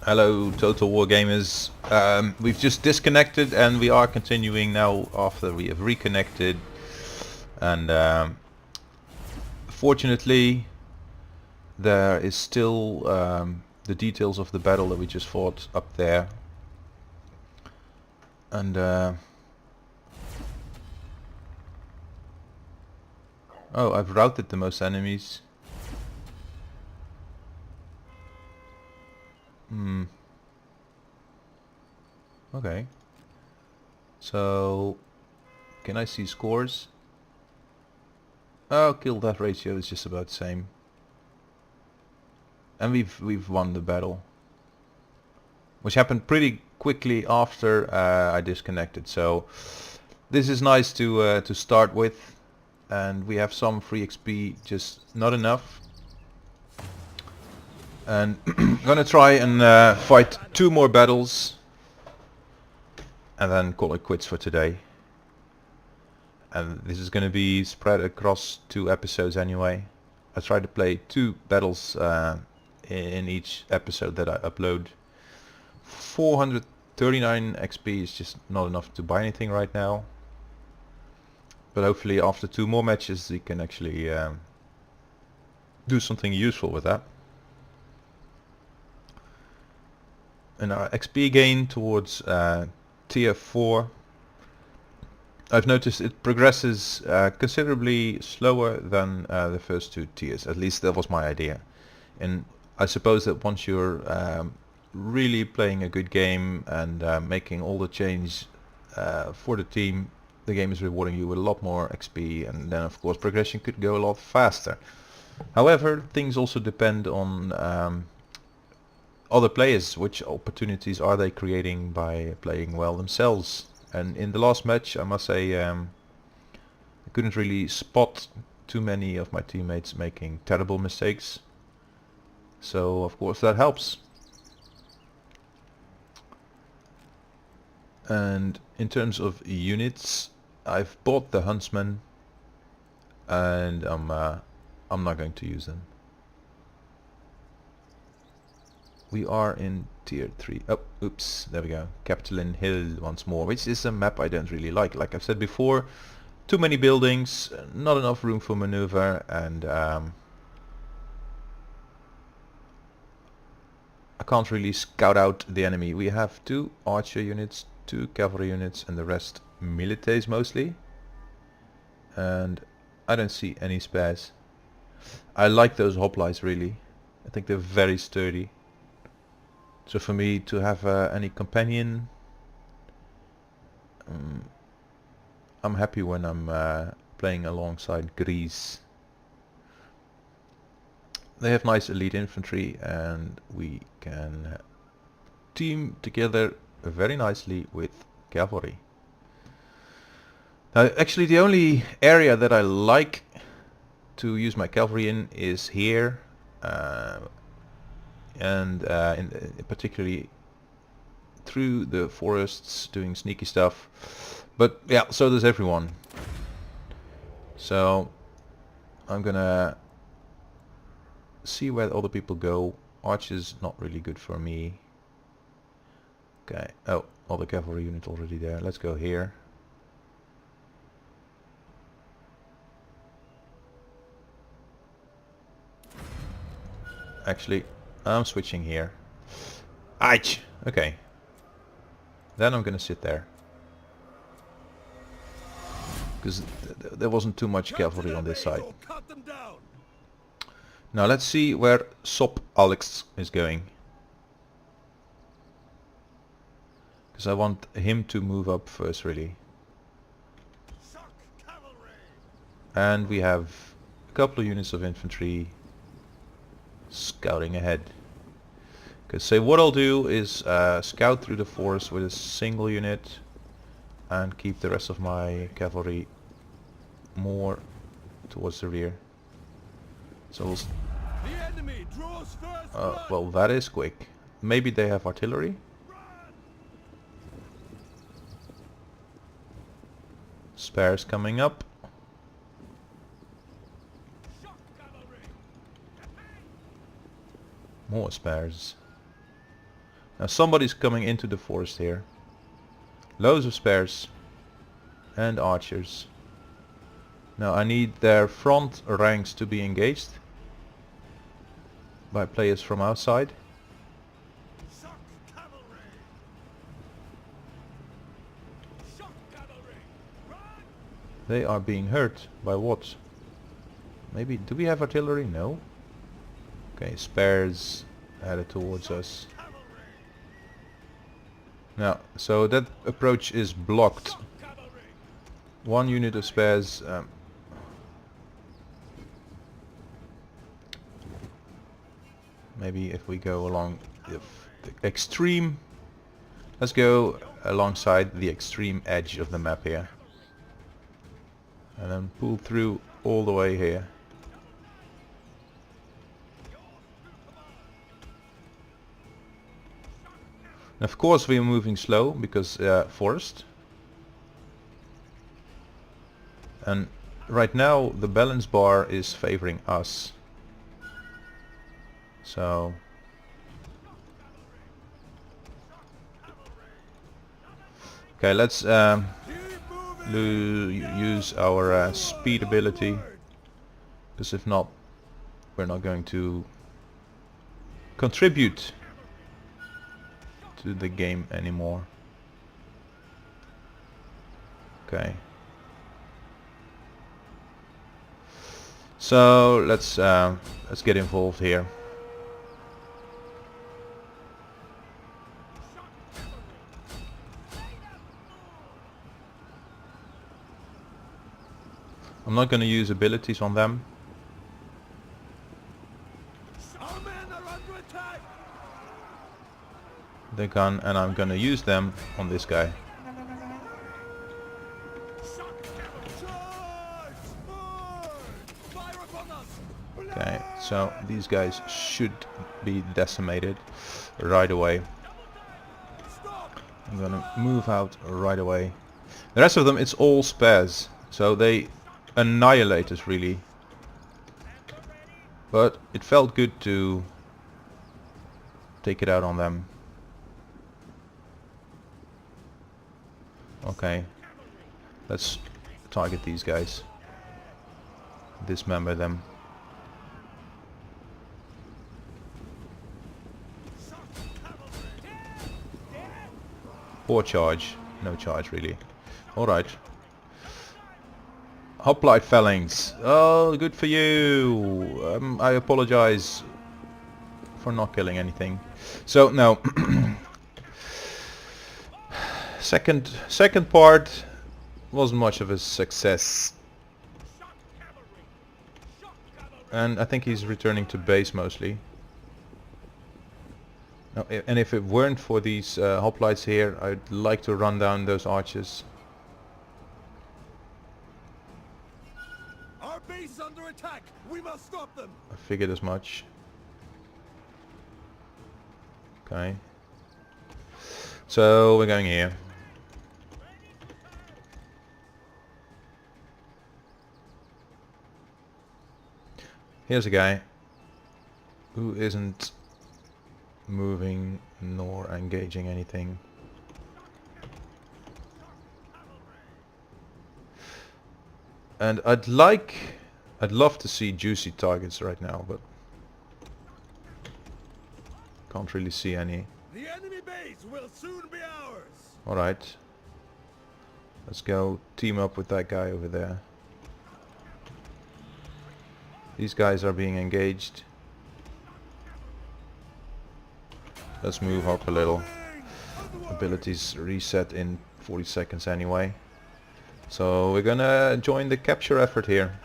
Hello, Total War Gamers. We've just disconnected and we are continuing now after we have reconnected. And fortunately, there is still the details of the battle that we just fought up there. And oh, I've routed the most enemies. Okay. So, can I see scores? Oh, kill death ratio is just about the same. And we've won the battle, which happened pretty quickly after I disconnected. So this is nice to start with, and we have some free XP, just not enough. And I'm gonna try and fight 2 more battles, and then call it quits for today. And this is gonna be spread across 2 episodes anyway. I try to play 2 battles in each episode that I upload. 439 XP is just not enough to buy anything right now. But hopefully after 2 more matches we can actually do something useful with that. And our XP gain towards tier 4, I've noticed it progresses considerably slower than the first 2 tiers. At least that was my idea. And I suppose that once you're really playing a good game and making all the change for the team, the game is rewarding you with a lot more XP, and then of course progression could go a lot faster. However, things also depend on other players. Which opportunities are they creating by playing well themselves? And in the last match, I must say, I couldn't really spot too many of my teammates making terrible mistakes. So of course that helps. And in terms of units, I've bought the Huntsman, and I'm not going to use them. We are in tier 3. Oh, oops, there we go. Capitoline Hill once more, which is a map I don't really like. Like I've said before, too many buildings, not enough room for maneuver, and I can't really scout out the enemy. We have 2 archer units, 2 cavalry units, and the rest milites mostly. And I don't see any spares. I like those hoplites really. I think they're very sturdy. So for me to have any companion, I'm happy when I'm playing alongside Grease. They have nice elite infantry, and we can team together very nicely with cavalry. Now actually the only area that I like to use my cavalry in is here, and particularly through the forests doing sneaky stuff. But yeah, so does everyone. So I'm gonna see where other people go. Archers not really good for me. Okay, oh, all the cavalry unit already there. Let's go here. Actually, I'm switching here. Aich! Okay. Then I'm gonna sit there. Because there wasn't too much cavalry on this side. Now let's see where Sop Alex is going. Because I want him to move up first really. And we have a couple of units of infantry scouting ahead. Because so what I'll do is scout through the forest with a single unit and keep the rest of my cavalry more towards the rear. So we'll The enemy draws first well, that is quick. Maybe they have artillery? Spares coming up. More spares. Now somebody's coming into the forest here. Loads of spares and archers. Now I need their front ranks to be engaged by players from outside. Shock cavalry! Shock cavalry! Run! They are being hurt by what? Maybe, do we have artillery? No. Okay, spares headed towards us. Now, so that approach is blocked. Shock cavalry! One unit of spares. Maybe if we go along the extreme, let's go alongside the extreme edge of the map here, and then pull through all the way here. And of course we are moving slow because forest. And right now the balance bar is favoring us. So okay, let's use our speed ability, because if not, we're not going to contribute to the game anymore. Okay. So let's get involved here. I'm not going to use abilities on them. Our men are under attack! The gun, and I'm going to use them on this guy. Shock cavalry! Charge! Fire upon us! Okay, so these guys should be decimated right away. Stop! I'm gonna move out right away. The rest of them, it's all spares, so they annihilate us really. But it felt good to take it out on them. Okay, let's target these guys. Dismember them. Or charge. No charge really. Alright. Hoplite phalanx. Oh, good for you. I apologize for not killing anything. So no. Second part wasn't much of a success. And I think he's returning to base mostly. Now, and if it weren't for these hoplites here, I'd like to run down those archers. Our base is under attack! We must stop them! I figured as much. Okay. So we're going here. Here's a guy who isn't moving nor engaging anything. And I'd love to see juicy targets right now, but can't really see any. The enemy base will soon be ours! Alright. Let's go team up with that guy over there. These guys are being engaged. Let's move up a little. Abilities reset in 40 seconds anyway. So we're gonna join the capture effort here.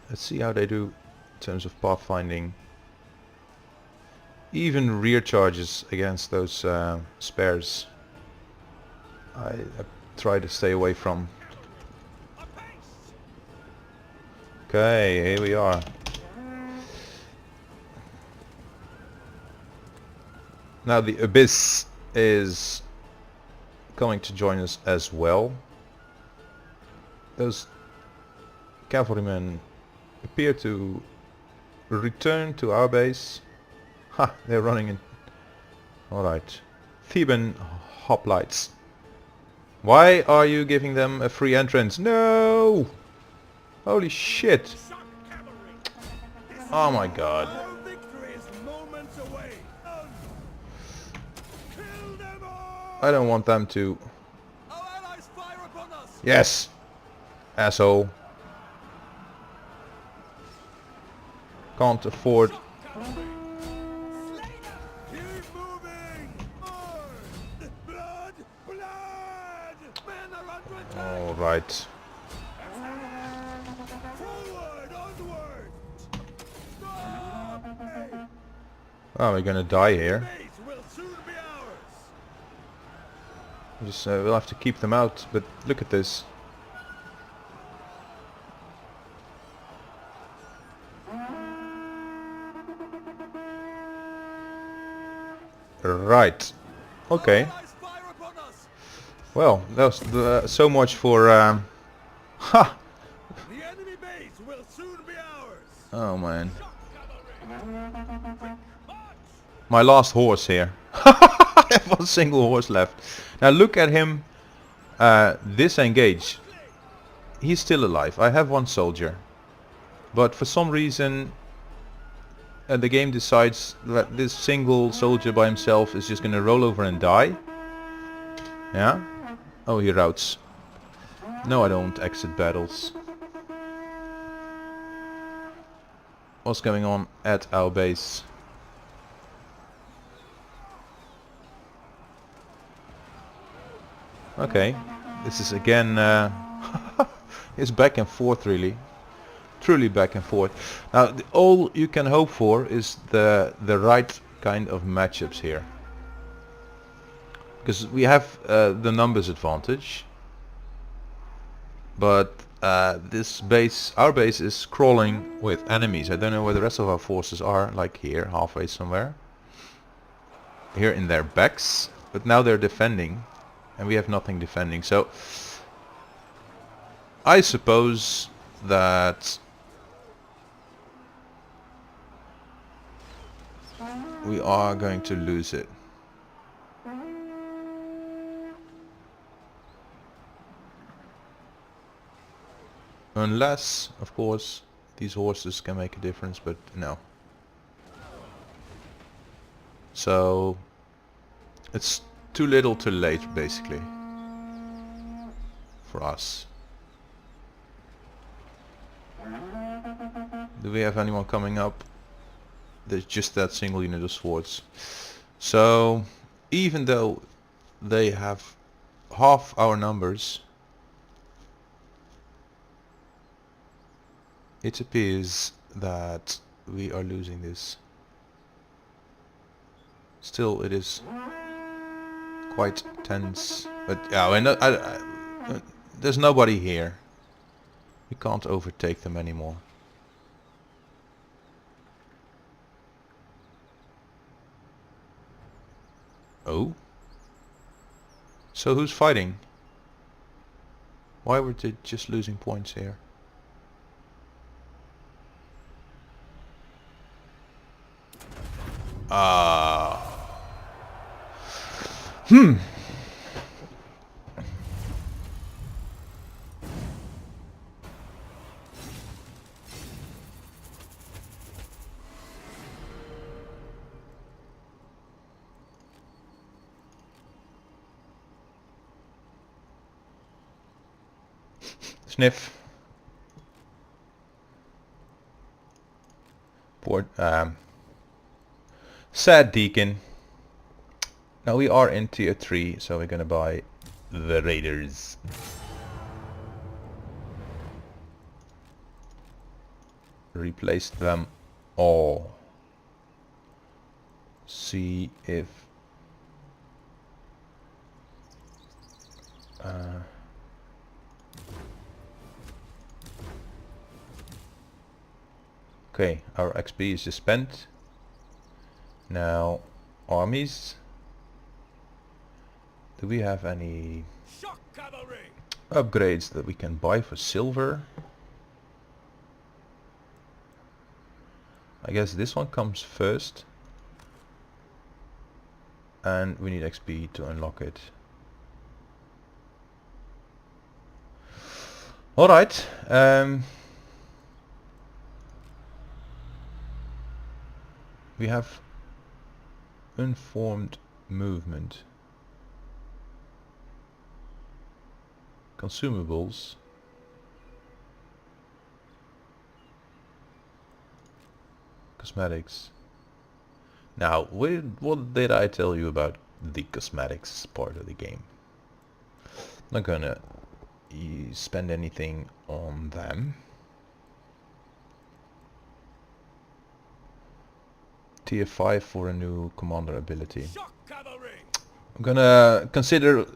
Let's see how they do in terms of pathfinding. Even rear charges against those spares I try to stay away from. Okay, here we are. Now the Abyss is coming to join us as well. Those cavalrymen appear to return to our base. Ha! They're running in Alright. Theban hoplites. Why are you giving them a free entrance? No! Holy shit! Shock cavalry! Oh my god. Our victory is moments away! Kill them all! I don't want them to... Our allies fire upon us! Yes! Asshole. Can't afford... Keep moving! More! Blood! Blood! Men are under attack! Alright. Forward! Onward! Stop! Oh, we're gonna die here. Base will soon be ours! Just we'll have to keep them out, but look at this. Right. Okay. Our allies fire upon us! Well, that was so much for... Ha! The enemy base will soon be ours! Oh man. Shock cavalry! March! My last horse here. I have one single horse left. Now look at him disengage. He's still alive. I have one soldier. But for some reason the game decides that this single soldier by himself is just gonna roll over and die. Yeah? Oh, he routs. No, I don't exit battles. What's going on at our base? Okay, this is again it's back and forth really, truly back and forth. Now all you can hope for is the right kind of matchups here, because we have the numbers advantage, but this base, our base, is crawling with enemies. I don't know where the rest of our forces are, like here, halfway somewhere, here in their backs, but now they're defending. And we have nothing defending, so I suppose that we are going to lose it. Unless, of course, these horses can make a difference, but no. So it's too little too late, basically, for us. Do we have anyone coming up? There's just that single unit of swords. So even though they have half our numbers, it appears that we are losing this. Still, it is quite tense, but yeah, there's nobody here. We can't overtake them anymore. Oh? So who's fighting? Why were they just losing points here? Sniff. Poor, sad Deacon. Now we are in tier 3, so we're gonna buy the Raiders. Replace them all. See if okay, our XP is just spent. Now armies. Do we have any Shock cavalry! upgrades that we can buy for silver? I guess this one comes first. and we need XP to unlock it. Alright, we have informed movement. Consumables. Cosmetics. Now, what did I tell you about the cosmetics part of the game? I'm not gonna spend anything on them. Tier 5 for a new commander ability. Shock cavalry! I'm gonna consider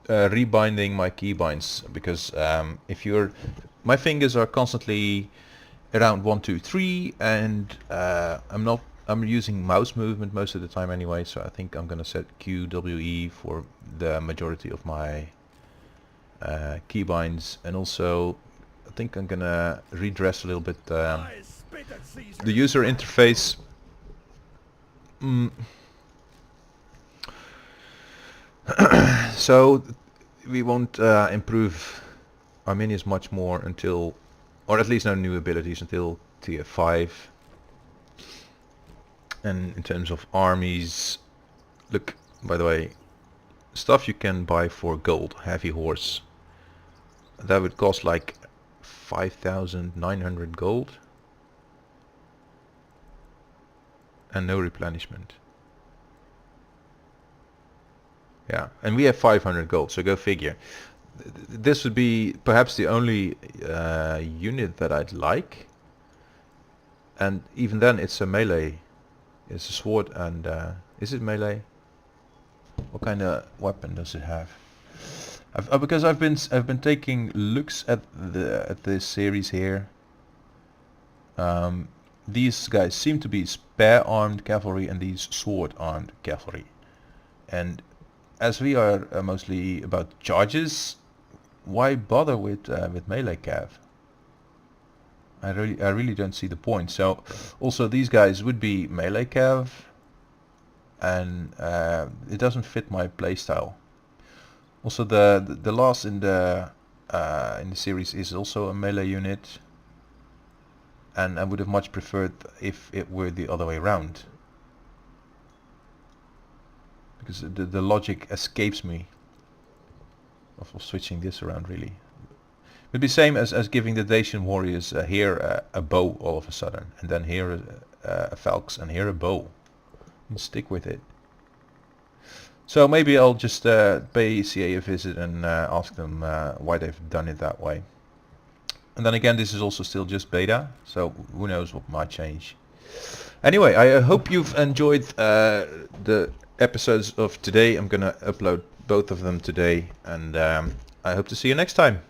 rebinding my keybinds, because if my fingers are constantly around 1, 2, 3, and I'm using mouse movement most of the time anyway, so I think I'm gonna set QWE for the majority of my keybinds, and also I think I'm gonna redress a little bit I spit at Caesar. the user interface. So we won't improve Arminius much more until, or at least no new abilities until tier 5. And in terms of armies, look, by the way, stuff you can buy for gold, heavy horse. That would cost like 5,900 gold. And no replenishment. Yeah, and we have 500 gold, so go figure. This would be perhaps the only unit that I'd like. And even then it's a melee. It's a sword, and is it melee? What kind of weapon does it have? Because I've been taking looks at this series here. These guys seem to be spear armed cavalry and these sword armed cavalry. And as we are mostly about charges, why bother with melee cav? I really don't see the point. So also these guys would be melee cav, and it doesn't fit my playstyle. Also the last in the series is also a melee unit, and I would have much preferred if it were the other way around, because the logic escapes me of switching this around really. It would be same as giving the Dacian warriors here a bow all of a sudden, and then here a falx, and here a bow, and stick with it. So maybe I'll just pay CA a visit and ask them why they've done it that way. And then again, this is also still just beta, so who knows what might change. Anyway, I hope you've enjoyed the episodes of today. I'm gonna upload both of them today, and I hope to see you next time.